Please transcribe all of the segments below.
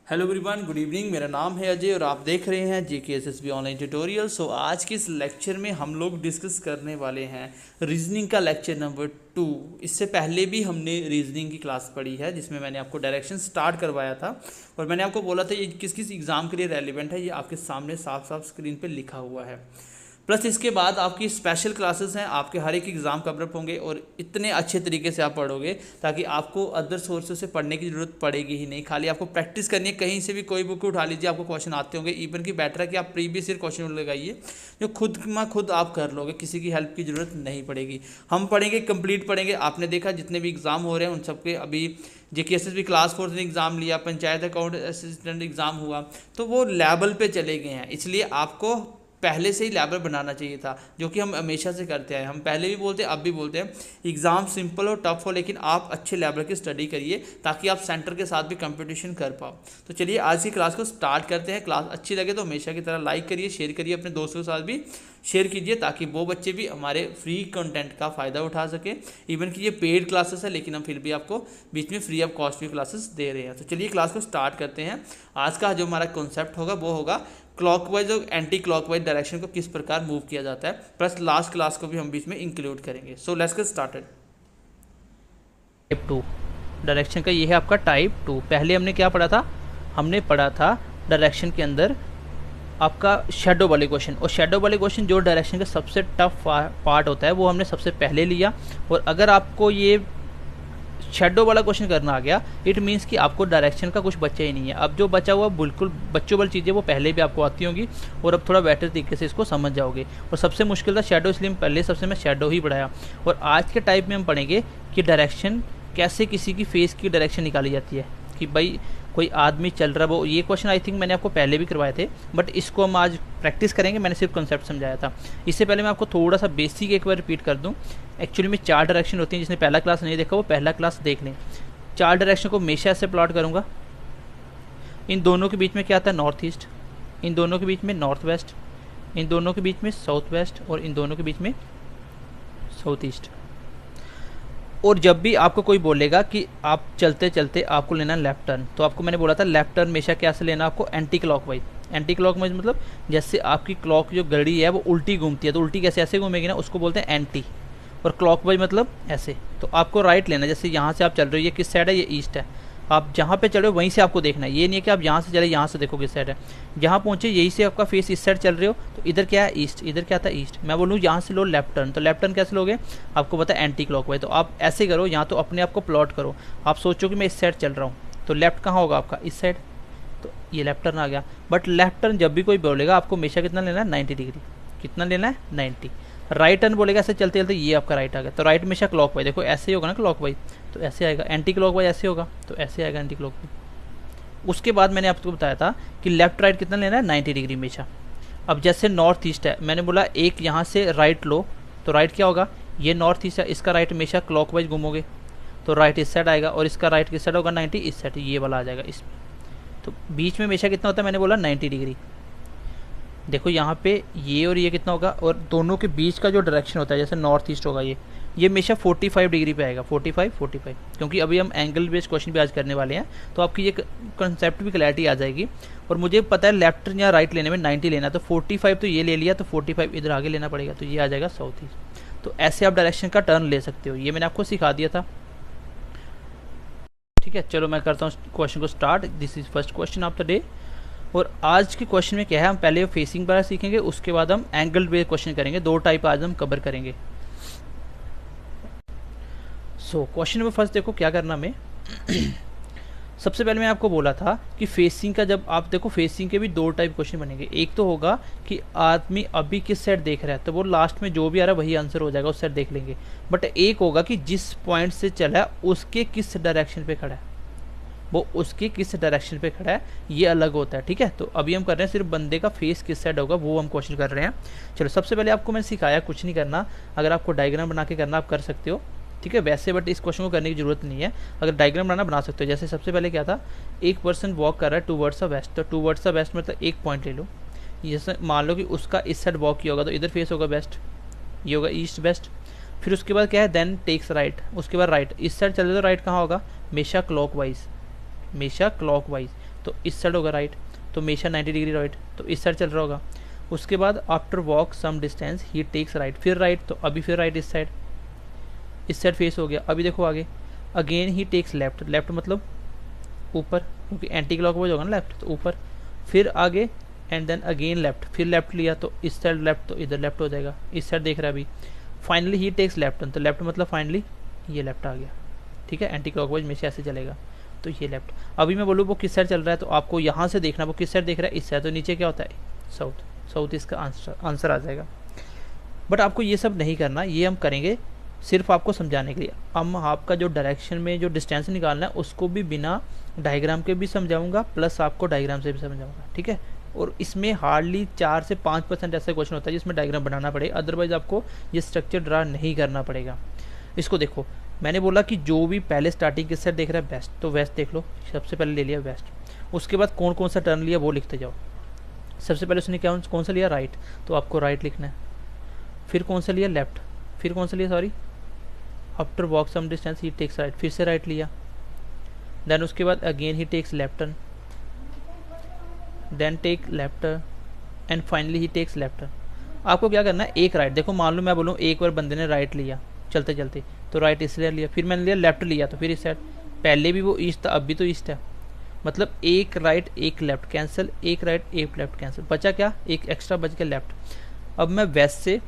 Hello everyone, good evening. मेरा नाम है अजय और आप देख रहे हैं JKSSB ऑनलाइन ट्यूटोरियल। आज के इस लेक्चर में हम लोग डिस्कस करने वाले हैं रीजनिंग का लेक्चर नंबर 2। इससे पहले भी हमने रीजनिंग की क्लास पढ़ी है जिसमें मैंने आपको डायरेक्शन स्टार्ट करवाया था और मैंने आपको बोला था ये किस किस एग्ज़ाम के लिए रेलिवेंट है। ये आपके सामने साफ साफ स्क्रीन पर लिखा हुआ है। प्लस इसके बाद आपकी स्पेशल क्लासेस हैं, आपके हर एक एग्ज़ाम कवर अप होंगे और इतने अच्छे तरीके से आप पढ़ोगे ताकि आपको अदर सोर्सेज से पढ़ने की ज़रूरत पड़ेगी ही नहीं। खाली आपको प्रैक्टिस करनी है, कहीं से भी कोई बुक उठा लीजिए, आपको क्वेश्चन आते होंगे। इवन की बेटर है कि आप प्रीवियस ईयर क्वेश्चन लगाइए जो खुद आप कर लोगे, किसी की हेल्प की ज़रूरत नहीं पड़ेगी। हम पढ़ेंगे, कंप्लीट पढ़ेंगे। आपने देखा जितने भी एग्ज़ाम हो रहे हैं उन सबके अभी JKSSB क्लास 4 ने एग्ज़ाम लिया, पंचायत अकाउंट असिस्टेंट एग्ज़ाम हुआ, तो वो लेवल पे चले गए हैं। इसलिए आपको पहले से ही लेवल बनाना चाहिए था, जो कि हम हमेशा से करते हैं। हम पहले भी बोलते हैं, अब भी बोलते हैं, एग्ज़ाम सिंपल हो टफ हो लेकिन आप अच्छे लेवल की स्टडी करिए ताकि आप सेंटर के साथ भी कंपटीशन कर पाओ। तो चलिए आज की क्लास को स्टार्ट करते हैं। क्लास अच्छी लगे तो हमेशा की तरह लाइक करिए, शेयर करिए, अपने दोस्तों के साथ भी शेयर कीजिए ताकि वो बच्चे भी हमारे फ्री कंटेंट का फ़ायदा उठा सके। इवन कि ये पेड क्लासेस है लेकिन हम फिर भी आपको बीच में फ्री ऑफ कॉस्ट भी क्लासेस दे रहे हैं। तो चलिए क्लास को स्टार्ट करते हैं। आज का जो हमारा कॉन्सेप्ट होगा वो होगा क्लॉकवाइज और एंटी क्लॉकवाइज डायरेक्शन को किस प्रकार मूव किया जाता है, प्लस लास्ट क्लास को भी हम बीच में इंक्लूड करेंगे। So let's get started. Type 2 direction का ये है आपका टाइप 2। पहले हमने क्या पढ़ा था? हमने पढ़ा था डायरेक्शन के अंदर आपका शेडो वाले क्वेश्चन, और शेडो वाले क्वेश्चन जो डायरेक्शन का सबसे टफ पार्ट होता है वो हमने सबसे पहले लिया। और अगर आपको ये शेडो वाला क्वेश्चन करना आ गया, इट मीन्स कि आपको डायरेक्शन का कुछ बचा ही नहीं है। अब जो बचा हुआ बिल्कुल बच्चों वाली चीज़ें वो पहले भी आपको आती होंगी और अब थोड़ा बेटर तरीके से इसको समझ जाओगे। और सबसे मुश्किल था शेडो, इसलिए पहले सबसे मैं शेडो ही पढ़ाया। और आज के टाइप में हम पढ़ेंगे कि डायरेक्शन कैसे किसी की फेस की डायरेक्शन निकाली जाती है। कि भाई कोई आदमी चल रहा है, वो ये क्वेश्चन आई थिंक मैंने आपको पहले भी करवाए थे, बट इसको हम आज प्रैक्टिस करेंगे। मैंने सिर्फ कॉन्सेप्ट समझाया था। इससे पहले मैं आपको थोड़ा सा बेसिक एक बार रिपीट कर दूं। एक्चुअली में 4 डायरेक्शन होती हैं, जिसने पहला क्लास नहीं देखा वो पहला क्लास देख लें। 4 डायरेक्शन को हमेशा ऐसे प्लॉट करूँगा। इन दोनों के बीच में क्या आता है? North east. इन दोनों के बीच में नॉर्थ वेस्ट। इन दोनों के बीच में साउथ वेस्ट। और इन दोनों के बीच में साउथ ईस्ट। और जब भी आपको कोई बोलेगा कि आप चलते चलते आपको लेना लेफ्ट टर्न, तो आपको मैंने बोला था लेफ्ट टर्न हमेशा कैसे लेना आपको? Anti clockwise. एंटी क्लॉकवाइज मतलब जैसे आपकी क्लॉक जो घड़ी है वो उल्टी घूमती है, तो उल्टी कैसे ऐसे घूमेगी ना, उसको बोलते हैं एंटी। और क्लॉकवाइज मतलब ऐसे। तो आपको राइट लेना, जैसे यहाँ से आप चल रहे हो, ये किस साइड है? ये ईस्ट है। आप जहाँ पे चल रहे हो वहीं से आपको देखना है। ये नहीं है कि आप यहाँ से चले यहाँ से देखो किस साइड है। जहाँ पहुँचे यही से आपका फेस इस साइड चल रहे हो तो इधर क्या है? ईस्ट। इधर क्या था? ईस्ट। मैं बोलूँ यहाँ से लो लेफ्ट टर्न, तो लेफ्ट टर्न कैसे लोगे? आपको पता है एंटी क्लॉकवाइज। तो आप ऐसे करो, यहाँ तो अपने आप को प्लॉट करो। आप सोचो कि मैं इस साइड चल रहा हूँ, तो लेफ्ट कहाँ होगा आपका? इस साइड। तो ये लेफ्ट टर्न आ गया। बट लेफ्ट टर्न जब भी कोई बोलेगा आपको हमेशा कितना लेना है? 90 डिग्री। कितना लेना है? 90। राइट टर्न बोलेगा ऐसे चलते चलते ये आपका राइट आ गया, तो राइट हमेशा क्लॉकवाइज। देखो ऐसे ही होगा ना क्लॉकवाइज, तो ऐसे आएगा। एंटी क्लॉकवाइज ऐसे होगा, तो ऐसे आएगा एंटी क्लॉकवाइज। उसके बाद मैंने आपको बताया था कि लेफ्ट राइट कितना लेना है? 90 डिग्री हमेशा। अब जैसे नॉर्थ ईस्ट है, मैंने बोला एक यहाँ से राइट लो, तो राइट क्या होगा? ये नॉर्थ ईस्ट है, इसका राइट हमेशा क्लॉकवाइज घूमोगे तो राइट इस साइड आएगा, और इसका राइट किस साइड होगा? 90 इस साइड, ये वाला आ जाएगा इसमें। तो बीच में हमेशा कितना होता है? मैंने बोला 90 डिग्री। देखो यहाँ पे ये और ये कितना होगा? और दोनों के बीच का जो डायरेक्शन होता है, जैसे नॉर्थ ईस्ट होगा, ये हमेशा 45 डिग्री पे आएगा। 45, क्योंकि अभी हम एंगल बेस्ड क्वेश्चन भी आज करने वाले हैं, तो आपकी ये कंसेप्ट भी क्लैरिटी आ जाएगी। और मुझे पता है लेफ्ट या राइट लेने में 90 लेना, तो 45 तो ये ले लिया, तो 45 इधर आगे लेना पड़ेगा, तो ये आ जाएगा साउथ ईस्ट। तो ऐसे आप डायरेक्शन का टर्न ले सकते हो, ये मैंने आपको सिखा दिया था। ठीक है, चलो मैं करता हूँ क्वेश्चन को start. This is first question of the day. और आज के क्वेश्चन में क्या है, हम पहले फेसिंग पर सीखेंगे, उसके बाद हम एंगल बेस्ड क्वेश्चन करेंगे। 2 टाइप आज हम कवर करेंगे। सो क्वेश्चन नंबर फर्स्ट देखो क्या करना हमें। सबसे पहले मैं आपको बोला था कि फेसिंग का, जब आप देखो फेसिंग के भी 2 टाइप क्वेश्चन बनेंगे। एक तो होगा कि आदमी अभी किस साइड देख रहा है, तो वो लास्ट में जो भी आ रहा है वही आंसर हो जाएगा, उस साइड देख लेंगे। बट एक होगा कि जिस पॉइंट से चला है उसके किस डायरेक्शन पे खड़ा है, वो उसके किस डायरेक्शन पे खड़ा है, ये अलग होता है। ठीक है, तो अभी हम कर रहे हैं सिर्फ बंदे का फेस किस साइड होगा वो हम क्वेश्चन कर रहे हैं। चलो सबसे पहले आपको मैंने सिखाया कुछ नहीं करना, अगर आपको डायग्राम बना के करना आप कर सकते हो। ठीक है, वैसे बट इस क्वेश्चन को करने की जरूरत नहीं है। अगर डायग्राम बनाना बना सकते हो। जैसे सबसे पहले क्या था, एक पर्सन वॉक कर रहा है टूवर्ड्स द वेस्ट, तो टूवर्ड्स द वेस्ट मतलब एक पॉइंट ले लो। जैसे मान लो कि उसका इस साइड वॉक किया होगा, तो इधर फेस होगा वेस्ट, ये होगा ईस्ट वेस्ट। फिर उसके बाद क्या है, देन टेक्स राइट, उसके बाद राइट। इस साइड चले तो राइट कहाँ होगा? हमेशा क्लॉकवाइज, हमेशा क्लॉकवाइज। तो इस साइड होगा राइट, तो हमेशा 90 डिग्री राइट, तो इस साइड चल रहा होगा। उसके बाद after walk some distance he takes right, फिर राइट, तो अभी फिर राइट इस साइड फेस हो गया। अभी देखो आगे, again he takes left, left मतलब ऊपर, क्योंकि एंटी क्लॉकवाइज होगा ना लेफ्ट, तो ऊपर, फिर आगे एंड देन अगेन लेफ्ट, फिर लेफ्ट लिया तो इस साइड लेफ्ट, तो इधर लेफ्ट हो जाएगा, इस साइड देख रहा है अभी। फाइनली ही टेक्स लेफ्ट, तो लेफ्ट मतलब फाइनली ये लेफ्ट आ गया, ठीक है। एंटी क्लॉकवाइज में से ऐसे चलेगा, तो ये लेफ्ट। अभी मैं बोलूँ वो किस साइड चल रहा है, तो आपको यहाँ से देखना वो किस साइड देख रहा है, इस साइड, तो नीचे क्या होता है साउथ, साउथ इसका आंसर आ जाएगा। बट आपको ये सब नहीं करना, ये हम करेंगे सिर्फ आपको समझाने के लिए। हम आपका जो डायरेक्शन में जो डिस्टेंस निकालना है उसको भी बिना डायग्राम के भी समझाऊंगा, प्लस आपको डायग्राम से भी समझाऊंगा, ठीक है। और इसमें हार्डली 4 से 5% ऐसा क्वेश्चन होता है जिसमें डायग्राम बनाना पड़े, अदरवाइज आपको ये स्ट्रक्चर ड्रा नहीं करना पड़ेगा। इसको देखो, मैंने बोला कि जो भी पहले स्टार्टिंग किस साइड देख रहा है वेस्ट, तो वेस्ट देख लो, सबसे पहले ले लिया वेस्ट। उसके बाद कौन कौन सा टर्न लिया वो लिखते जाओ। सबसे पहले उसने क्या कौन सा लिया राइट, तो आपको राइट लिखना है। फिर कौन सा लिया लेफ्ट, फिर कौन सा लिया sorry after walk some distance he takes right, फिर से राइट लिया। देन उसके बाद again he takes left turn, then take left turn and finally he takes left turn. आपको क्या करना है, एक राइट, देखो मान लो मैं बोलूँ एक बार बंदे ने राइट लिया चलते चलते, तो राइट इसलिए लिया, फिर मैंने लिया लेफ्ट लिया, तो फिर इस साइड, पहले भी वो ईस्ट था अब भी तो ईस्ट है, मतलब एक राइट एक लेफ्ट कैंसिल, एक राइट एक लेफ्ट कैंसिल, बचा क्या, एक एक्स्ट्रा बच गया लेफ्ट। अब मैं वेस्ट से,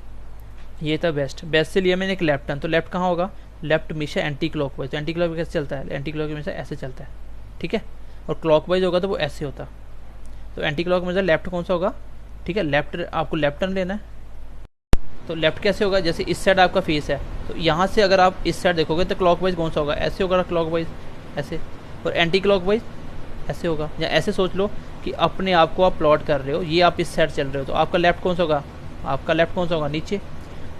ये था वेस्ट, वेस्ट से लिया मैंने एक लेफ्ट टर्न, तो लेफ्ट कहाँ होगा, लेफ्ट हमेशा एंटी क्लॉकवाइज, तो एंटी क्लॉकवाइज कैसे चलता है, एंटी क्लॉकवाइज हमेशा ऐसे चलता है, ठीक है। और क्लॉकवाइज होगा तो वो ऐसे होता, तो एंटी क्लॉक मतलब लेफ्ट कौन सा होगा, ठीक है। लेफ्ट आपको लेफ्ट टर्न लेना है, तो लेफ्ट कैसे होगा, जैसे इस साइड आपका फेस है, तो यहाँ से अगर आप इस साइड देखोगे तो क्लॉकवाइज कौन सा होगा, ऐसे होगा क्लॉकवाइज ऐसे, और एंटी क्लॉकवाइज ऐसे होगा। या ऐसे सोच लो कि अपने आप को आप प्लॉट कर रहे हो, ये आप इस साइड चल रहे हो, तो आपका लेफ्ट कौन सा होगा, आपका लेफ्ट कौन सा होगा नीचे।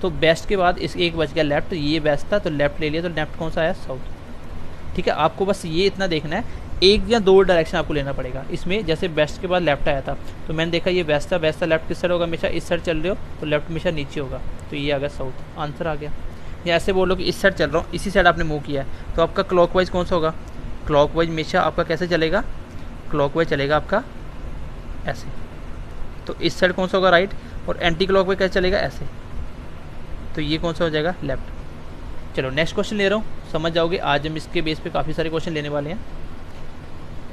तो बेस्ट के बाद इस एक बच गया लेफ्ट, ये बेस्ट था तो लेफ्ट ले लिया, तो लेफ्ट कौन सा आया साउथ, ठीक है। आपको बस ये इतना देखना है, एक या दो डायरेक्शन आपको लेना पड़ेगा इसमें। जैसे बेस्ट के बाद लेफ्ट आया था, तो मैंने देखा ये बेस्ट था, लेफ्ट किस साइड होगा, हमेशा इस साइड चल रहे हो तो लेफ्ट हमेशा नीचे होगा, तो ये आ गया साउथ, आंसर आ गया। या ऐसे बोलो कि इस साइड चल रहा हूँ, इसी साइड आपने मूव किया है, तो आपका क्लॉकवाइज कौन सा होगा, क्लॉकवाइज हमेशा आपका कैसे चलेगा, क्लॉकवाइज चलेगा आपका ऐसे, तो इस साइड कौन सा होगा राइट, और एंटी क्लॉकवाइज कैसे चलेगा ऐसे, तो ये कौन सा हो जाएगा लेफ्ट। चलो नेक्स्ट क्वेश्चन ले रहा हूँ, समझ जाओगे। आज हम इसके बेस पे काफ़ी सारे क्वेश्चन लेने वाले हैं।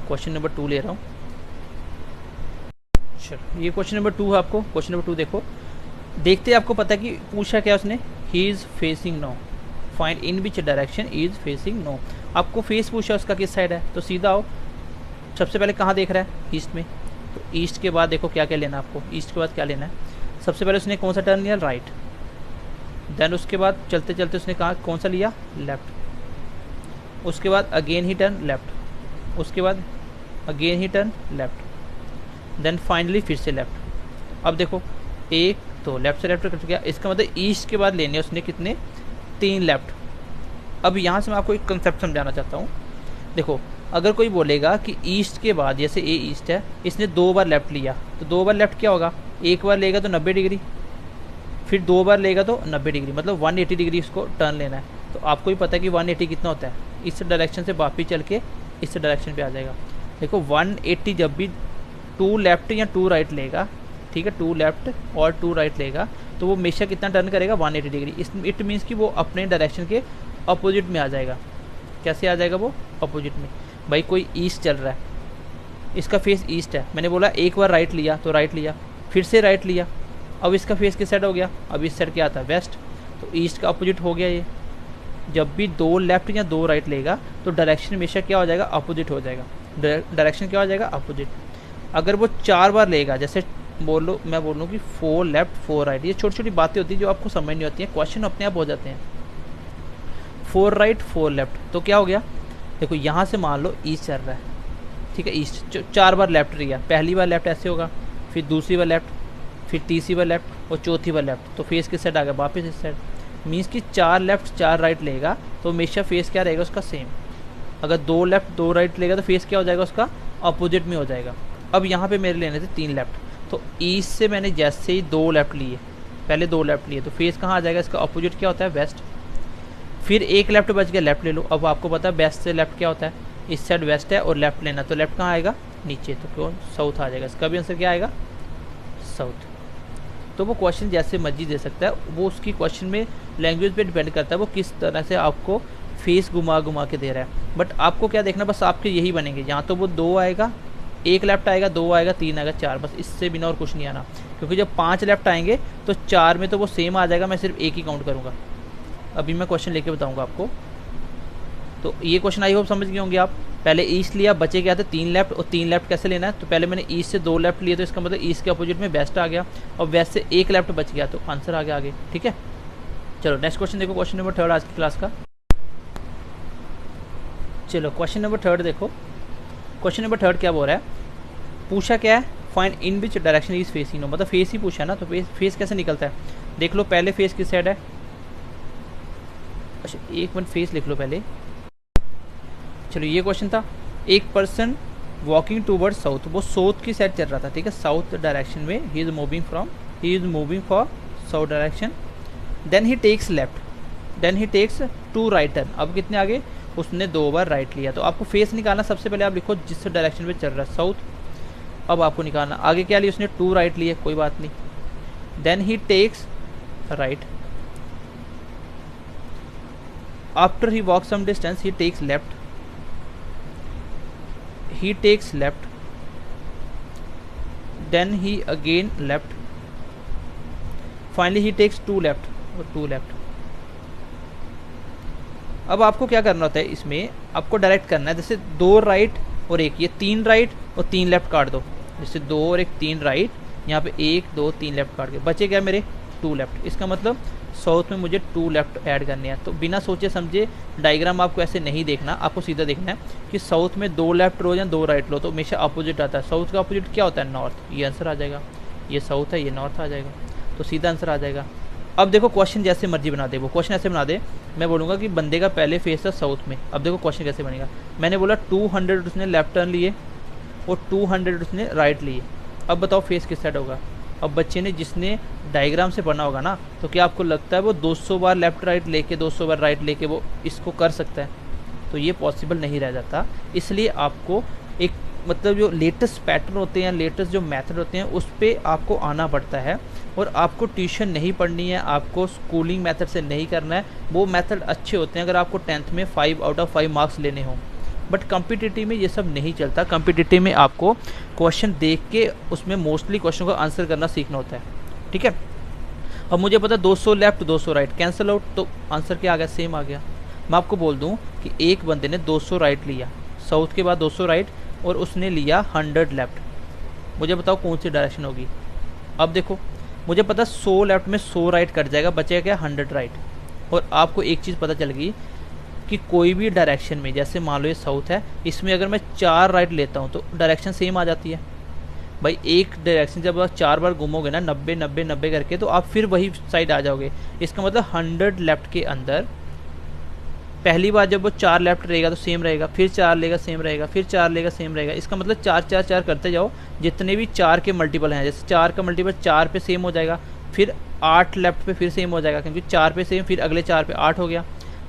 क्वेश्चन नंबर 2 ले रहा हूँ। चलो ये क्वेश्चन नंबर 2 है आपको। क्वेश्चन नंबर 2 देखो, देखते आपको पता है कि पूछा क्या उसने, he is facing now, find in which direction is facing now. आपको फेस पूछा उसका किस साइड है, तो सीधा आओ, सबसे पहले कहाँ देख रहा है, ईस्ट में, तो ईस्ट के बाद देखो क्या क्या लेना है आपको, ईस्ट के बाद क्या लेना है। सबसे पहले उसने कौन सा टर्न लिया, राइट। देन उसके बाद चलते चलते उसने कहा कौन सा लिया, लेफ्ट। उसके बाद अगेन ही टर्न लेफ्ट, उसके बाद again he turn left, then finally फिर से लेफ्ट। अब देखो एक तो लेफ्ट से लेफ्ट कर गया, इसका मतलब ईस्ट के बाद लेने उसने कितने, 3 लेफ्ट। अब यहाँ से मैं आपको एक कंसेप्ट समझाना चाहता हूँ। देखो अगर कोई बोलेगा कि ईस्ट के बाद, जैसे ए ईस्ट है, इसने 2 बार लेफ्ट लिया, तो 2 बार लेफ्ट क्या होगा, एक बार लेगा तो 90 डिग्री, फिर 2 बार लेगा तो 90 डिग्री, मतलब 180 डिग्री इसको टर्न लेना है। तो आपको ही पता है कि 180 कितना होता है, इस डायरेक्शन से वापस चल के इस डायरेक्शन पे आ जाएगा। देखो 180 जब भी 2 लेफ्ट या 2 राइट लेगा, ठीक है, 2 लेफ्ट और 2 राइट लेगा, तो वो हमेशा कितना टर्न करेगा, 180 डिग्री। इट मीन्स कि वो अपने डायरेक्शन के अपोजिट में आ जाएगा। कैसे आ जाएगा वो, अपोजिट में। भाई कोई ईस्ट चल रहा है, इसका फेस ईस्ट है, मैंने बोला एक बार राइट लिया तो राइट लिया, फिर से राइट लिया, अब इसका फेस किस साइड हो गया, अब इस साइड क्या आता है, वेस्ट, तो ईस्ट का अपोजिट हो गया ये। जब भी 2 लेफ्ट या 2 राइट लेगा तो डायरेक्शन हमेशा क्या हो जाएगा, अपोजिट हो जाएगा। डायरेक्शन क्या हो जाएगा, अपोजिट। अगर वो 4 बार लेगा, जैसे बोलो मैं बोलूँ कि 4 लेफ्ट 4 राइट, ये छोटी छोटी बातें होती हैं जो आपको समझ नहीं होती हैं, क्वेश्चन अपने आप हो जाते हैं। 4 राइट 4 लेफ्ट, तो क्या हो गया, देखो यहाँ से मान लो ईस्ट चल रहा है, ठीक है, ईस्ट 4 बार लेफ्ट लिया, पहली बार लेफ्ट ऐसे होगा, फिर दूसरी बार लेफ्ट, फिर तीसरी बार लेफ्ट और चौथी बार लेफ्ट, तो फेस किस साइड आ गया, वापस इस साइड। मीन्स कि 4 लेफ्ट 4 राइट लेगा तो हमेशा फेस क्या रहेगा उसका, सेम। अगर 2 लेफ्ट 2 राइट लेगा तो फेस क्या हो जाएगा उसका, अपोजिट में हो जाएगा। अब यहाँ पे मेरे लेने थे 3 लेफ्ट, तो ईस्ट से मैंने जैसे ही 2 लेफ्ट लिए, पहले 2 लेफ्ट लिए, तो फेस कहाँ आ जाएगा, इसका अपोजिट क्या होता है, वेस्ट। फिर एक लेफ्ट बच गया, लेफ्ट ले लो। अब आपको पता है वेस्ट से लेफ्ट क्या होता है, इस साइड वेस्ट है और लेफ्ट लेना, तो लेफ्ट कहाँ आएगा, नीचे, तो कौन, साउथ आ जाएगा। इसका भी आंसर क्या आएगा, साउथ। तो वो क्वेश्चन जैसे मर्जी दे सकता है, वो उसकी क्वेश्चन में लैंग्वेज पे डिपेंड करता है वो किस तरह से आपको फेस घुमा घुमा के दे रहा है। बट आपको क्या देखना, बस आपके यही बनेंगे, यहाँ तो वो 2 आएगा, 1 लेफ्ट आएगा, 2 आएगा, 3 आएगा, 4, बस इससे बिना और कुछ नहीं आना। क्योंकि जब 5 लेफ्ट आएंगे तो 4 में तो वो सेम आ जाएगा, मैं सिर्फ 1 ही काउंट करूँगा। अभी मैं क्वेश्चन लेके बताऊँगा आपको। तो ये क्वेश्चन आई होप समझ गए होंगे आप। पहले ईस्ट लिया, बचे क्या थे 3 लेफ्ट, और 3 लेफ्ट कैसे लेना है, तो पहले मैंने ईस्ट से 2 लेफ्ट लिए, तो इसका मतलब ईस्ट के अपोजिट में वेस्ट आ गया, और वेस्ट से 1 लेफ्ट बच गया, तो आंसर आ गया आगे। ठीक है, चलो नेक्स्ट क्वेश्चन देखो, क्वेश्चन नंबर 3 आज की क्लास का। चलो क्वेश्चन नंबर 3 देखो। क्वेश्चन नंबर 3 क्या बोल रहा है, पूछा क्या है, find in which direction is facing now, मतलब फेस ही पूछा है ना, तो फेस कैसे निकलता है। देख लो पहले फेस किस साइड है, अच्छा एक मिनट फेस लिख लो पहले। चलो ये क्वेश्चन था, एक पर्सन वॉकिंग टूवर्ड साउथ, वो साउथ की साइड चल रहा था, ठीक है, साउथ डायरेक्शन में, he is moving for south direction, then he takes left, then he takes 2 right turn. अब कितने आगे, उसने 2 बार राइट लिया। तो आपको फेस निकालना, सबसे पहले आप लिखो जिस डायरेक्शन में चल रहा है साउथ। अब आपको निकालना आगे क्या लिया, उसने 2 राइट लिए, कोई बात नहीं, then he takes right, after he walk some distance he takes left, he takes left, then he again left, finally he takes 2 left और 2 left। अब आपको क्या करना होता है, इसमें आपको डायरेक्ट करना है, जैसे 2 राइट और 1, ये 3 राइट और 3 लेफ्ट काट दो, जैसे 2 और 1 3 राइट, यहाँ पे 1 2 3 लेफ्ट काट के बचे क्या मेरे 2 लेफ्ट। इसका मतलब साउथ में मुझे 2 लेफ्ट ऐड करने हैं। तो बिना सोचे समझे डायग्राम आपको ऐसे नहीं देखना, आपको सीधा देखना है कि साउथ में 2 लेफ्ट रो या 2 राइट लो, तो हमेशा अपोजिट आता है। साउथ का अपोजिट क्या होता है, नॉर्थ, ये आंसर आ जाएगा। ये साउथ है, ये नॉर्थ आ जाएगा, तो सीधा आंसर आ जाएगा। अब देखो क्वेश्चन जैसे मर्जी बना दे, वो क्वेश्चन ऐसे बना दे, मैं बोलूँगा कि बंदे का पहले फेस था साउथ में। अब देखो क्वेश्चन कैसे बनेगा, मैंने बोला 200 उसने लेफ्ट टर्न लिए और 200 उसने राइट लिए। अब बताओ फेस किस साइड होगा। अब बच्चे ने जिसने डायग्राम से पढ़ना होगा ना, तो क्या आपको लगता है वो 200 बार लेफ्ट राइट लेके 200 बार राइट लेके वो इसको कर सकता है, तो ये पॉसिबल नहीं रह जाता। इसलिए आपको एक मतलब जो लेटेस्ट पैटर्न होते हैं, लेटेस्ट जो मेथड होते हैं, उस पर आपको आना पड़ता है। और आपको ट्यूशन नहीं पढ़नी है, आपको स्कूलिंग मेथड से नहीं करना है। वो मेथड अच्छे होते हैं अगर आपको 10th में 5 आउट ऑफ 5 मार्क्स लेने हों, बट कॉम्पिटिटिव में ये सब नहीं चलता। कॉम्पिटिटिव में आपको क्वेश्चन देख के उसमें मोस्टली क्वेश्चन को आंसर करना सीखना होता है, ठीक है। अब मुझे पता 200 लेफ्ट 200 राइट कैंसिल आउट, तो आंसर क्या आ गया, सेम आ गया। मैं आपको बोल दूं कि एक बंदे ने 200 राइट लिया, साउथ के बाद 200 राइट, और उसने लिया 100 लेफ्ट। मुझे बताओ कौन सी डायरेक्शन होगी। अब देखो मुझे पता 100 लेफ्ट में 100 राइट कट जाएगा, बचेगा क्या 100 राइट। और आपको एक चीज़ पता चल गई कि कोई भी डायरेक्शन में, जैसे मान लो ये साउथ है, इसमें अगर मैं 4 राइट लेता हूँ तो डायरेक्शन सेम आ जाती है भाई। एक डायरेक्शन जब आप 4 बार घूमोगे ना 90 90 90 करके, तो आप फिर वही साइड आ जाओगे। इसका मतलब 100 लेफ्ट के अंदर पहली बार जब वो 4 लेफ्ट रहेगा तो सेम रहेगा, फिर 4 लेगा सेम रहेगा, फिर 4 लेगा सेम रहेगा। इसका मतलब 4 4 4 करते जाओ, जितने भी 4 के मल्टीपल हैं, जैसे 4 का मल्टीपल 4 पे सेम हो जाएगा, फिर 8 लेफ्ट पे फिर सेम हो जाएगा, क्योंकि 4 पे सेम, फिर अगले 4 पे 8 हो गया,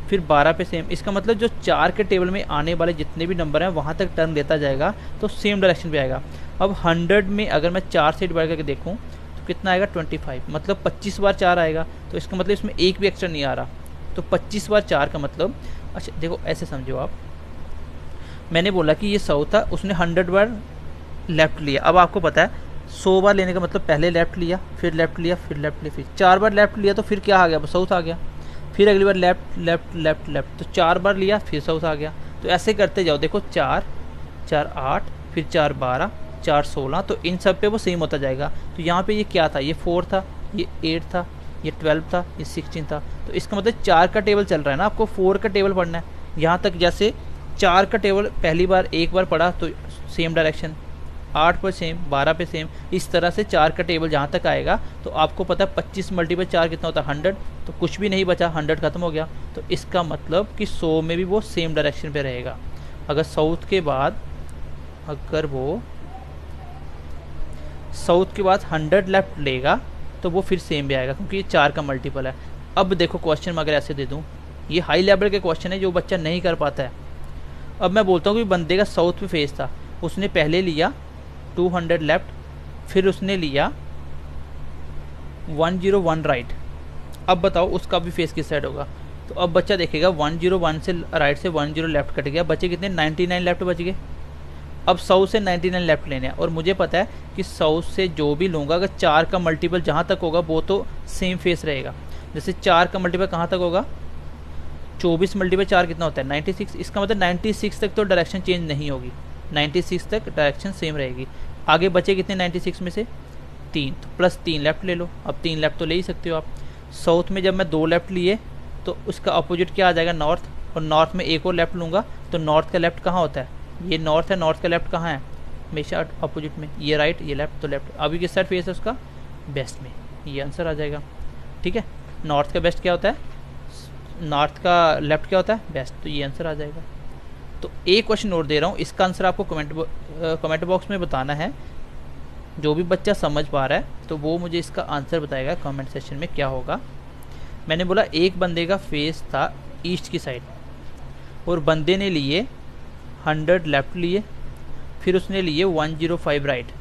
फिर 12 पे सेम। इसका मतलब जो 4 के टेबल में आने वाले जितने भी नंबर हैं वहाँ तक टर्न लेता जाएगा तो सेम डायरेक्शन पे आएगा। अब 100 में अगर मैं 4 से डिवाइड करके देखूँ तो कितना आएगा 25, मतलब 25 बार 4 आएगा। तो इसका मतलब इसमें एक भी एक्स्ट्रा नहीं आ रहा, तो 25 बार 4 का मतलब, अच्छा देखो ऐसे समझो आप, मैंने बोला कि ये साउथ था, उसने 100 बार लेफ्ट लिया। अब आपको पता है 100 बार लेने का मतलब पहले लेफ्ट लिया, फिर लेफ्ट लिया, फिर लेफ्ट लिया, फिर 4 बार लेफ्ट लिया, तो फिर क्या आ गया, साउथ आ गया। फिर अगली बार लेफ्ट लेफ्ट लेफ्ट लेफ्ट, तो 4 बार लिया, फिर साउथ आ गया। तो ऐसे करते जाओ, देखो 4 4 8, फिर 4 12, 4 16, तो इन सब पे वो सेम होता जाएगा। तो यहाँ पे ये क्या था, ये 4 था, ये 8 था, ये 12 था, ये 16 था। तो इसका मतलब 4 का टेबल चल रहा है ना, आपको 4 का टेबल पढ़ना है। यहाँ तक जैसे 4 का टेबल पहली बार एक बार पढ़ा तो सेम डायरेक्शन, 8 पर सेम, 12 पे सेम, इस तरह से 4 का टेबल जहाँ तक आएगा। तो आपको पता है 25 मल्टीपल 4 कितना होता है 100, तो कुछ भी नहीं बचा, 100 खत्म हो गया। तो इसका मतलब कि 100 में भी वो सेम डायरेक्शन पे रहेगा। अगर साउथ के बाद अगर वो साउथ के बाद 100 लेफ्ट लेगा तो वो फिर सेम भी आएगा, क्योंकि ये 4 का मल्टीपल है। अब देखो क्वेश्चन में अगर ऐसे दे दूँ, ये हाई लेवल के क्वेश्चन है जो बच्चा नहीं कर पाता है। अब मैं बोलता हूँ कि बंदे का साउथ में फेस था, उसने पहले लिया 200 लेफ्ट, फिर उसने लिया 101 राइट। अब बताओ उसका भी फेस किस साइड होगा। तो अब बच्चा देखेगा 101 से राइट से 10 लेफ्ट कट गया, बचे कितने 99 लेफ्ट बच गए। अब 100 से 99 लेफ्ट लेने हैं, और मुझे पता है कि 100 से जो भी लूँगा अगर 4 का मल्टीपल जहाँ तक होगा वो तो सेम फेस रहेगा। जैसे 4 का मल्टीपल कहाँ तक होगा, 24 मल्टीपल 4 कितना होता है 96। इसका मतलब 96 तक तो डायरेक्शन चेंज नहीं होगी, 96 तक डायरेक्शन सेम रहेगी। आगे बचे कितने 96 में से 3, तो प्लस 3 लेफ्ट ले लो। अब 3 लेफ्ट तो ले ही सकते हो आप। साउथ में जब मैं 2 लेफ्ट लिए तो उसका अपोजिट क्या आ जाएगा नॉर्थ, और नॉर्थ में एक और लेफ्ट लूँगा तो नॉर्थ का लेफ्ट कहाँ होता है, ये नॉर्थ है, नॉर्थ का लेफ्ट कहाँ है हमेशा अपोजिट में, ये राइट ये लेफ्ट, तो लेफ्ट अभी किस साइड फेस है उसका वेस्ट में, ये आंसर आ जाएगा। ठीक है, नॉर्थ का वेस्ट क्या होता है, नॉर्थ का लेफ्ट क्या होता है वेस्ट, तो ये आंसर आ जाएगा। तो एक क्वेश्चन और दे रहा हूँ, इसका आंसर आपको कमेंट बॉक्स में बताना है। जो भी बच्चा समझ पा रहा है तो वो मुझे इसका आंसर बताएगा कमेंट सेक्शन में क्या होगा। मैंने बोला एक बंदे का फेस था ईस्ट की साइड, और बंदे ने लिए 100 लेफ्ट लिए, फिर उसने लिए 105 राइट।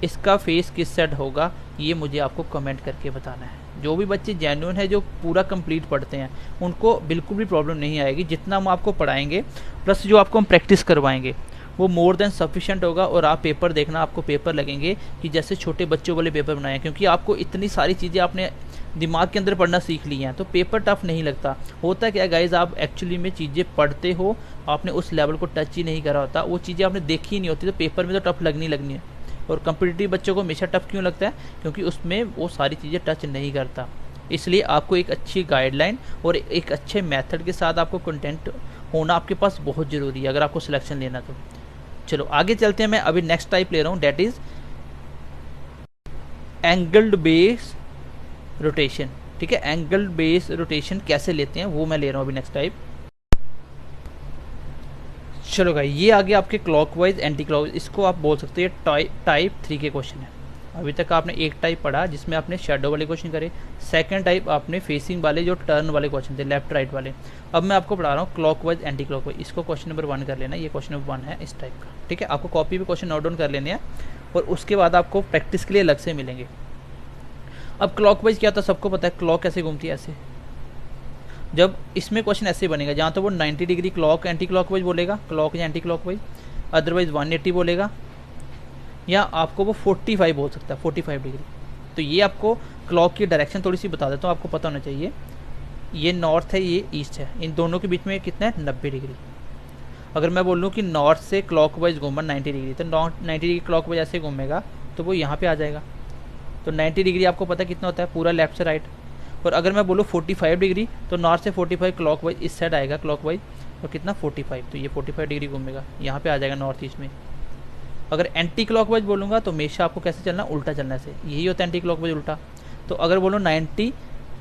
इसका फेस किस साइड होगा ये मुझे आपको कमेंट करके बताना है। जो भी बच्चे जेन्युइन है, जो पूरा कंप्लीट पढ़ते हैं, उनको बिल्कुल भी प्रॉब्लम नहीं आएगी। जितना हम आपको पढ़ाएंगे प्लस जो आपको हम प्रैक्टिस करवाएंगे वो मोर देन सफिशिएंट होगा। और आप पेपर देखना, आपको पेपर लगेंगे कि जैसे छोटे बच्चों वाले पेपर बनाए हैं, क्योंकि आपको इतनी सारी चीज़ें आपने दिमाग के अंदर पढ़ना सीख ली हैं, तो पेपर टफ नहीं लगता। होता क्या गाइज, आप एक्चुअली में चीज़ें पढ़ते हो, आपने उस लेवल को टच ही नहीं करा होता, वो चीज़ें आपने देखी ही नहीं होती, तो पेपर में तो टफ लगनी है। और कम्पिटिटिव बच्चों को हमेशा टफ क्यों लगता है, क्योंकि उसमें वो सारी चीज़ें टच नहीं करता। इसलिए आपको एक अच्छी गाइडलाइन और एक अच्छे मेथड के साथ आपको कंटेंट होना आपके पास बहुत ज़रूरी है अगर आपको सिलेक्शन लेना। तो चलो आगे चलते हैं। मैं अभी नेक्स्ट टाइप ले रहा हूँ, that is angled base rotation. ठीक है, एंगल्ड बेस रोटेशन कैसे लेते हैं वो मैं ले रहा हूँ अभी नेक्स्ट टाइप। चलो भाई, ये आगे आपके क्लॉकवाइज एंटी क्लॉकवाइज, इसको आप बोल सकते हैं टाइप 3 के क्वेश्चन है। अभी तक आपने एक टाइप पढ़ा जिसमें आपने शेडो वाले क्वेश्चन करे, सेकंड टाइप आपने फेसिंग वाले जो टर्न वाले क्वेश्चन थे लेफ्ट राइट वाले। अब मैं आपको पढ़ा रहा हूँ क्लॉकवाइज एंटी क्लॉकवाइज। इसको क्वेश्चन नंबर 1 कर लेना, ये क्वेश्चन नंबर 1 है इस टाइप का। ठीक है, आपको कॉपी पे क्वेश्चन नोट डाउन कर लेने हैं और उसके बाद आपको प्रैक्टिस के लिए अलग से मिलेंगे। अब क्लॉकवाइज क्या होता है सबको पता है, क्लॉक कैसे घूमती है ऐसे। जब इसमें क्वेश्चन ऐसे बनेगा जहाँ तो वो 90 डिग्री क्लॉक एंटी क्लॉकवाइज बोलेगा, क्लॉक या एंटी क्लॉकवाइज, अदरवाइज 180 बोलेगा, या आपको वो 45 बोल सकता है 45 डिग्री। तो ये आपको क्लॉक की डायरेक्शन थोड़ी सी बता देता हूँ, आपको पता होना चाहिए। ये नॉर्थ है, ये ईस्ट है, इन दोनों के बीच में कितना है 90 डिग्री। अगर मैं बोलूँ कि नॉर्थ से क्लॉकवाइज घूमा 90 डिग्री, तो 90 डिग्री क्लॉकवाइज ऐसे घूमेगा तो वो यहाँ पे आ जाएगा। तो 90 डिग्री आपको पता कितना होता है पूरा लेफ्ट से राइट। और अगर मैं बोलूँ 45 डिग्री तो नॉर्थ से 45 क्लॉकवाइज इस साइड आएगा क्लॉकवाइज, और कितना 45, तो ये 45 डिग्री घूमेगा, यहाँ पे आ जाएगा नॉर्थ ईस्ट में। अगर एंटी क्लॉकवाइज बोलूँगा तो हमेशा आपको कैसे चलना, उल्टा चलना से, यही होता है एंटी क्लॉकवाइज उल्टा। तो अगर बोलो 90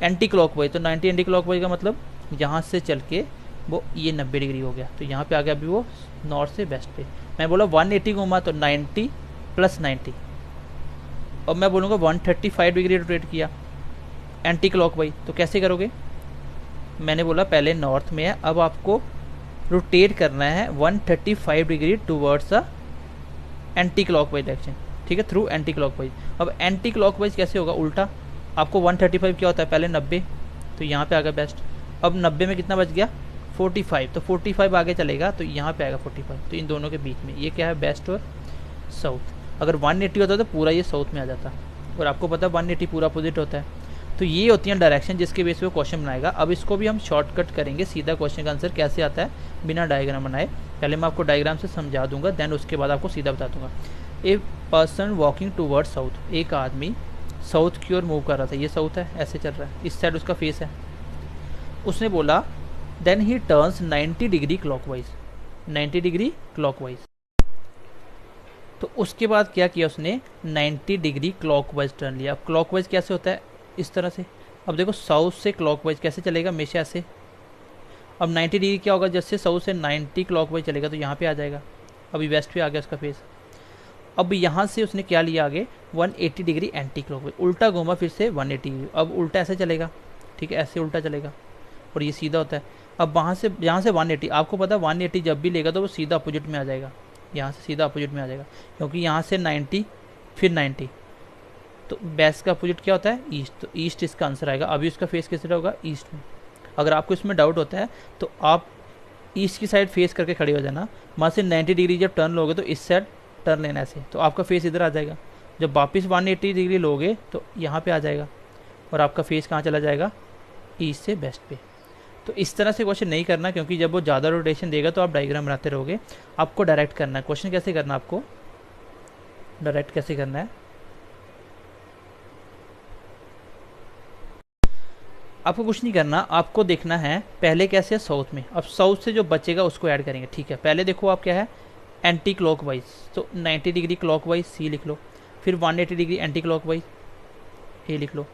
एंटी क्लॉकवाइज तो 90 एंटी क्लॉकवाइज का मतलब यहाँ से चल के वो ये 90 डिग्री हो गया, तो यहाँ पे आ गया अभी वो नॉर्थ से वेस्ट पे। मैं बोला 180 घूमा तो 90 प्लस 90, और मैं बोलूँगा 135 डिग्री रोटेट किया एंटी क्लॉकवाइज, तो कैसे करोगे। मैंने बोला पहले नॉर्थ में है, अब आपको रोटेट करना है 135 degree towards the anti clockwise direction. ठीक है, थ्रू एंटी क्लॉकवाइज। अब एंटी क्लॉकवाइज कैसे होगा उल्टा, आपको 135 क्या होता है पहले 90, तो यहाँ पे आ गया बेस्ट। अब 90 में कितना बच गया 45, तो 45 आगे चलेगा तो यहाँ पे आएगा 45, तो इन दोनों के बीच में ये क्या है वेस्ट और साउथ। अगर 180 होता तो पूरा ये साउथ में आ जाता, और आपको पता है 180 पूरा अपोजिट होता है। तो ये होती हैं डायरेक्शन जिसके बेस पे वो क्वेश्चन बनाएगा। अब इसको भी हम शॉर्टकट करेंगे, सीधा क्वेश्चन का आंसर कैसे आता है बिना डायग्राम बनाए। पहले मैं आपको डायग्राम से समझा दूंगा, देन उसके बाद आपको सीधा बता दूंगा। A person walking towards south, एक आदमी साउथ की ओर मूव कर रहा था, ये साउथ है ऐसे चल रहा है, इस साइड उसका फेस है। उसने बोला then he turns 90 degree clockwise, 90 degree clockwise. तो उसके बाद क्या किया उसने 90 डिग्री क्लॉकवाइज टर्न लिया। अब क्लॉकवाइज कैसे होता है इस तरह से। अब देखो साउथ से क्लॉकवाइज कैसे चलेगा हमेशा ऐसे। अब 90 डिग्री क्या होगा, जैसे साउथ से 90 क्लॉकवाइज चलेगा तो यहाँ पे आ जाएगा, अभी वेस्ट पे आ गया उसका फेस। अब यहाँ से उसने क्या लिया आगे 180 डिग्री एंटी क्लॉकवाइज, उल्टा घूमा फिर से 180 डिग्री। अब उल्टा ऐसे चलेगा, ठीक है ऐसे उल्टा चलेगा, और ये सीधा होता है। अब वहाँ से यहाँ से 180, आपको पता है 180 जब भी लेगा तो वो सीधा अपोजिट में आ जाएगा, यहाँ से सीधा अपोजिट में आ जाएगा, क्योंकि यहाँ से 90 फिर 90, तो वेस्ट का अपोजिट क्या होता है, ईस्ट, तो ईस्ट इसका आंसर आएगा। अभी उसका फेस किस तरह होगा, ईस्ट में। अगर आपको इसमें डाउट होता है तो आप ईस्ट की साइड फेस करके खड़े हो जाना, वहाँ से 90 डिग्री जब टर्न लोगे तो इस साइड टर्न लेना ऐसे, तो आपका फेस इधर आ जाएगा। जब वापस 180 डिग्री लोगे तो यहाँ पे आ जाएगा और आपका फेस कहाँ चला जाएगा, ईस्ट से वेस्ट पे। तो इस तरह से क्वेश्चन नहीं करना, क्योंकि जब वो ज़्यादा रोटेशन देगा तो आप डायग्राम बनाते रहोगे। आपको डायरेक्ट करना है क्वेश्चन, कैसे करना है आपको, डायरेक्ट कैसे करना है, आपको कुछ नहीं करना, आपको देखना है पहले कैसे है साउथ में। अब साउथ से जो बचेगा उसको ऐड करेंगे, ठीक है। पहले देखो आप क्या है, एंटी क्लॉकवाइज, तो 90 डिग्री क्लॉकवाइज सी लिख लो, फिर 180 डिग्री एंटी क्लॉकवाइज ए लिख लो।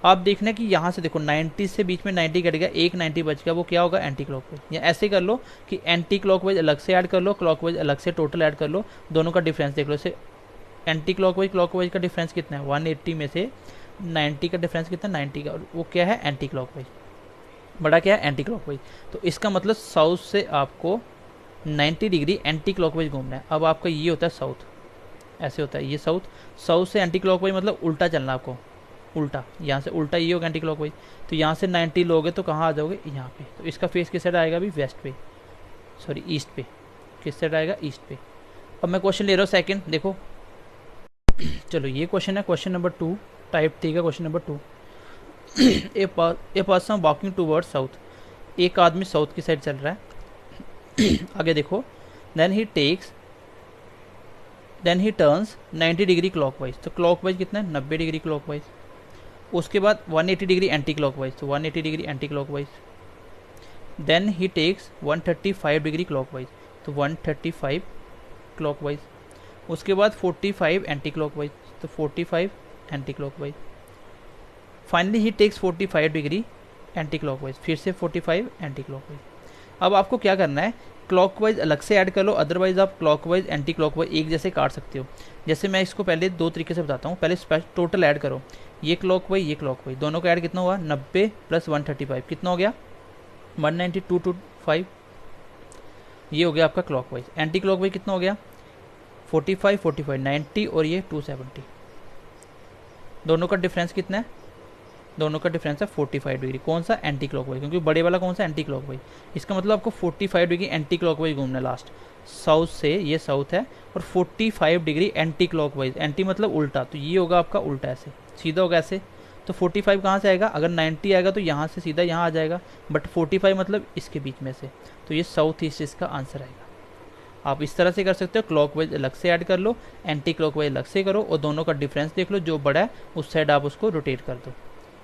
आप देखना कि यहाँ से देखो 90 से बीच में 90 कट गया, एक 90 बच गया, वो क्या होगा, एंटी क्लॉकवाइज। या ऐसे कर लो कि एंटी क्लॉकवाइज अलग से ऐड कर लो, क्लॉकवाइज अलग से, टोटल ऐड कर लो, दोनों का डिफरेंस देख लो। इसे एंटी क्लॉकवाइज क्लॉकवाइज का डिफरेंस कितना है, 180 में से 90 का डिफरेंस कितना, 90 का, और वो क्या है, एंटी क्लॉकवाइज, बड़ा क्या है, एंटी क्लॉकवाइज। तो इसका मतलब साउथ से आपको 90 डिग्री एंटी क्लॉकवाइज घूमना है। अब आपका ये होता है साउथ, ऐसे होता है ये साउथ, साउथ से एंटी क्लॉकवाइज मतलब उल्टा चलना आपको, उल्टा, यहाँ से उल्टा ये होगा एंटी क्लॉकवाइज। तो यहाँ से 90 लोगे तो कहाँ आ जाओगे, यहाँ पे। तो इसका फेस किस साइड आएगा, अभी वेस्ट पे, सॉरी ईस्ट पे, किस साइड आएगा, ईस्ट पे। अब मैं क्वेश्चन ले रहा हूँ सेकंड, देखो चलो ये क्वेश्चन है, क्वेश्चन नंबर 2, टाइप 3 का question number 2। A person walking toward south, एक आदमी साउथ की साइड चल रहा है। आगे देखो, then he turns 90 degree clockwise, तो क्लॉकवाइज कितना है, 90 डिग्री क्लॉकवाइज। उसके बाद 180 डिग्री एंटी क्लॉकवाइज, तो 180 degree anticlockwise. Then he takes 135 degree clockwise, तो 135 क्लॉकवाइज। उसके बाद 45 एंटी क्लॉकवाइज, तो 45 anticlockwise. Finally he takes 45 degree anticlockwise, फिर से 45 एंटी क्लॉकवाइज। अब आपको क्या करना है, क्लॉकवाइज अलग से ऐड कर लो, अदरवाइज आप क्लॉकवाइज एंटी क्लॉकवाइज एक जैसे काट सकते हो। जैसे मैं इसको पहले दो तरीके से बताता हूँ, पहले टोटल ऐड करो, ये क्लॉकवाइज ये क्लॉकवाइज, दोनों का ऐड कितना हुआ, 90 प्लस 135 कितना हो गया, 192 ये हो गया आपका क्लॉकवाइज। एंटी क्लॉकवाइज कितना हो गया, 45 45 90 और ये 270, दोनों का डिफरेंस कितना है, दोनों का डिफरेंस है 45 डिग्री। कौन सा, एंटी क्लॉकवाइज, क्योंकि बड़े वाला कौन सा, एंटी क्लॉकवाइज। इसका मतलब आपको 45 डिग्री एंटी क्लॉकवाइज घूमना है लास्ट, साउथ से, ये साउथ है, और 45 डिग्री एंटी क्लॉकवाइज, एंटी मतलब उल्टा, तो ये होगा आपका उल्टा, ऐसे सीधा होगा ऐसे। तो 45 कहाँ से आएगा, अगर 90 आएगा तो यहाँ से सीधा यहाँ आ जाएगा, बट 45 मतलब इसके बीच में से, तो ये साउथ ईस्ट इसका आंसर आएगा। आप इस तरह से कर सकते हो, क्लॉकवाइज अलग से ऐड कर लो, एंटी क्लॉकवाइज अलग से करो, और दोनों का डिफरेंस देख लो, जो बड़ा है उस साइड आप उसको रोटेट कर दो,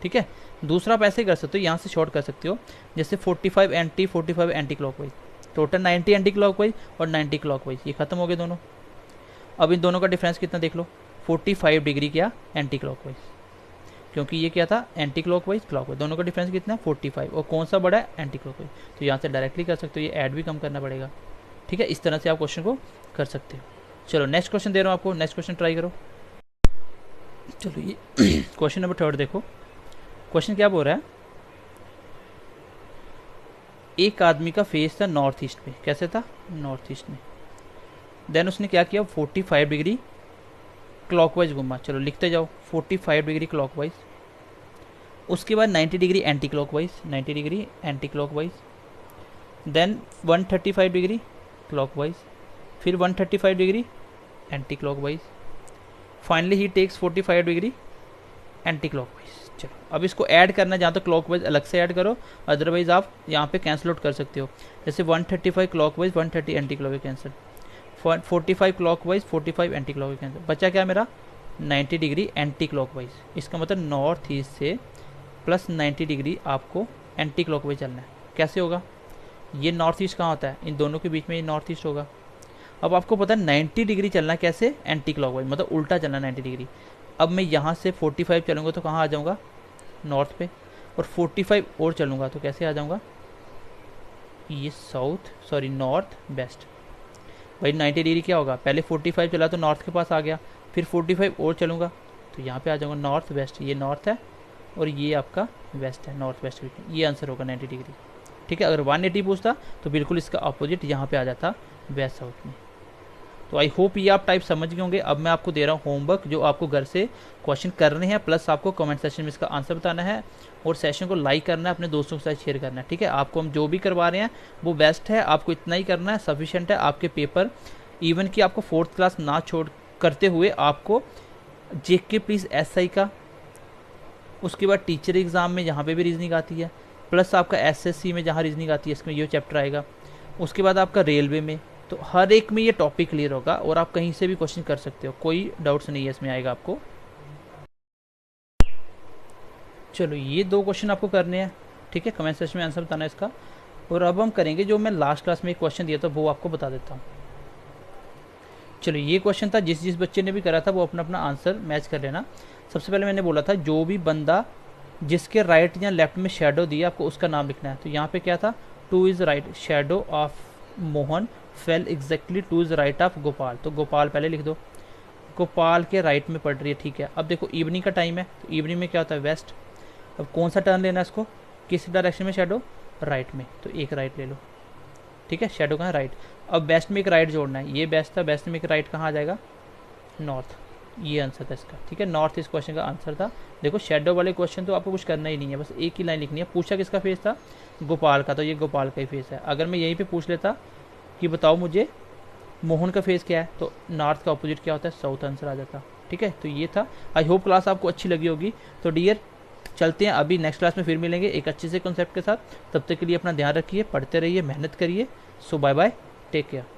ठीक है। दूसरा आप ऐसे कर सकते हो, यहाँ से शॉर्ट कर सकते हो, जैसे 45 anti clockwise, total 90 anti clockwise और 90 क्लॉकवाइज, ये खत्म हो गए दोनों। अब इन दोनों का डिफरेंस कितना देख लो, 45 डिग्री क्या, एंटी क्लॉकवाइज, क्योंकि ये क्या था, एंटी क्लॉकवाइज क्लॉकवाइज, दोनों का डिफरेंस कितना है 45, और कौन सा बड़ा है, एंटी क्लॉकवाइज। तो यहाँ से डायरेक्टली कर सकते हो, ये ऐड भी कम करना पड़ेगा, ठीक है। इस तरह से आप क्वेश्चन को कर सकते हो। चलो नेक्स्ट क्वेश्चन दे रहा हूँ आपको, नेक्स्ट क्वेश्चन ट्राई करो। चलो ये क्वेश्चन नंबर 3 देखो, क्वेश्चन क्या बोल रहा है, एक आदमी का फेस था नॉर्थ ईस्ट में, कैसे था, नॉर्थ ईस्ट में। देन उसने क्या किया, 45 डिग्री क्लॉकवाइज घुमा, चलो लिखते जाओ, 45 डिग्री क्लॉकवाइज। उसके बाद 90 degree anticlockwise, 90 degree anticlockwise. Then 135 degree clockwise, फिर 135 degree anticlockwise. Finally he takes 45 degree anticlockwise. चलो अब इसको ऐड करना, जहाँ तो क्लॉकवाइज अलग से ऐड करो, अदरवाइज आप यहाँ पे कैंसिल आउट कर सकते हो। जैसे 135 clockwise 130 anti clockwise cancel, 45 clockwise 45 anti clockwise cancel, बचा क्या मेरा 90 डिग्री एंटी क्लॉकवाइज। इसका मतलब नॉर्थ ईस्ट से प्लस 90 डिग्री आपको एंटी क्लॉकवाइज चलना है। कैसे होगा, ये नॉर्थ ईस्ट कहाँ होता है, इन दोनों के बीच में ये नॉर्थ ईस्ट होगा। अब आपको पता है 90 डिग्री चलना कैसे, एंटी क्लॉकवाइज, मतलब उल्टा चलना 90 डिग्री। अब मैं यहाँ से 45 चलूँगा तो कहाँ आ जाऊँगा, नॉर्थ पे, और 45 और चलूँगा तो कैसे आ जाऊँगा, ये साउथ, सॉरी नॉर्थ वेस्ट। भाई 90 डिग्री क्या होगा, पहले 45 चला तो नॉर्थ के पास आ गया, फिर 45 और चलूँगा तो यहाँ पे आ जाऊँगा नॉर्थ वेस्ट। ये नॉर्थ है और ये आपका वेस्ट है, नॉर्थ वेस्ट। ये आंसर होगा 90 डिग्री, ठीक है। अगर 180 पूछता तो बिल्कुल इसका अपोजिट यहाँ पे आ जाता वेस्ट साउथ में। तो आई होप ये आप टाइप समझ गए होंगे। अब मैं आपको दे रहा हूँ होमवर्क जो आपको घर से क्वेश्चन करने हैं, प्लस आपको कमेंट सेक्शन में इसका आंसर बताना है और सेशन को लाइक करना है, अपने दोस्तों के साथ शेयर करना है, ठीक है। आपको हम जो भी करवा रहे हैं वो बेस्ट है, आपको इतना ही करना है, सफिशिएंट है। आपके पेपर इवन कि आपको 4th क्लास ना छोड़ करते हुए आपको जेके प्लीज़ एसआई का, उसके बाद टीचर एग्ज़ाम में यहाँ पे भी रीजनिंग आती है, प्लस आपका एसएससी में जहाँ रीजनिंग आती है इसमें ये चैप्टर आएगा, उसके बाद आपका रेलवे में, तो हर एक में ये टॉपिक क्लियर होगा और आप कहीं से भी क्वेश्चन कर सकते हो, कोई डाउट्स नहीं है इसमें आएगा आपको। चलो ये 2 क्वेश्चन आपको करने हैं, ठीक है। कमेंट सेक्शन में आंसर बताना है इसका। और अब हम करेंगे जो मैं लास्ट क्लास में एक क्वेश्चन दिया था वो आपको बता देता हूँ। चलो ये क्वेश्चन था, जिस बच्चे ने भी करा था वो अपना अपना आंसर मैच कर लेना। सबसे पहले मैंने बोला था जो भी बंदा जिसके राइट या लेफ्ट में शेडो दिया आपको उसका नाम लिखना है। तो यहाँ पे क्या था, two is right shadow of Mohan fail exactly two is right of Gopal. तो गोपाल पहले लिख दो, गोपाल के राइट में पड़ रही है, ठीक है। अब देखो इवनिंग का टाइम है, तो इवनिंग में क्या होता है वेस्ट। अब कौन सा टर्न लेना है इसको, किस डायरेक्शन में शेडो, राइट में, तो एक राइट ले लो, ठीक है। शेडो कहाँ है, राइट। अब बेस्ट में एक राइट जोड़ना है, ये बेस्ट था, बेस्ट में एक राइट कहाँ आ जाएगा, नॉर्थ। ये आंसर था इसका, ठीक है। नॉर्थ इस क्वेश्चन का आंसर था। देखो शेडो वाले क्वेश्चन तो आपको कुछ करना ही नहीं है, बस एक ही लाइन लिखनी है। पूछा किसका फेस था, गोपाल का, तो ये गोपाल का ही फेस है। अगर मैं यहीं पे पूछ लेता कि बताओ मुझे मोहन का फेस क्या है, तो नॉर्थ का अपोजिट क्या होता है, साउथ आंसर आ जाता, ठीक है। तो ये था। आई होप क्लास आपको अच्छी लगी होगी। तो डियर चलते हैं, अभी नेक्स्ट क्लास में फिर मिलेंगे एक अच्छे से कॉन्सेप्ट के साथ। तब तक के लिए अपना ध्यान रखिए, पढ़ते रहिए, मेहनत करिए। सो बाय बाय, टेक केयर।